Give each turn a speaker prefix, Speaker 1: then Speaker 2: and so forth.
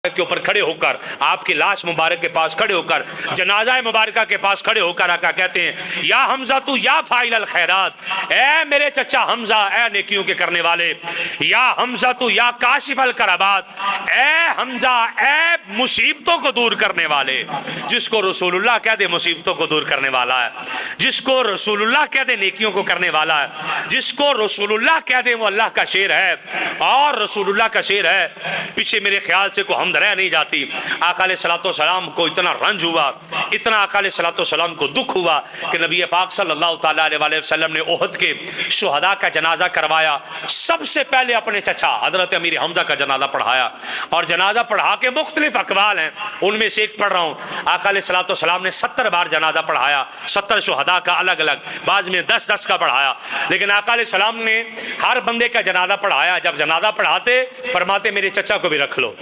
Speaker 1: کے اوپر کھڑے ہو کر، آپ کی لاش مبارک کے پاس کھڑے ہو کر، جنازہ مبارکہ کے پاس کھڑے ہو کر آقا کہتے ہیں یا حمزہ تو یا فاعل الخیرات، اے میرے چچا حمزہ، اے نیکیوں کے کرنے والے، یا حمزہ تو یا کاشف الکربات، اے حمزہ اے مصیبتوں کو دور کرنے والے۔ جس کو رسول اللہ کہہ دے مصیبتوں کو دور کرنے والا ہے، جس کو رسول اللہ کہہ دے نیکیوں کو کرنے والا ہے، جس کو رسول اللہ کہہ دے وہ اللہ کا شیر ہے اور رسول اللہ کا شیر ہے۔ پیچھے میرے خیال سے کوئی حمد رہ نہیں جاتی۔ آقا علیہ السلام کو اتنا رنج ہوا، اتنا آقا علیہ السلام کو دکھ ہوا کہ نبی پاک صلی اللہ تعالیٰ علیہ وسلم نے احد کے شہداء کا جنازہ کروایا۔ سب سے پہلے اپنے چچا حضرت امیر حمزہ کا جنازہ پڑھایا، اور جنازہ پڑھا کے مختلف اقوال ہیں، ان میں سے ایک پڑھ رہا ہوں۔ آقا علیہ السلام نے 70 بار جنازہ پڑھایا، 70 شہداء کا الگ الگ، بعض میں 10 کا پڑھایا، لیکن آقا علیہ السلام نے ہر بندے کا جنازہ پڑھایا۔ جب جنازہ پڑھاتے فرماتے میرے چچا کو بھی رکھ لو۔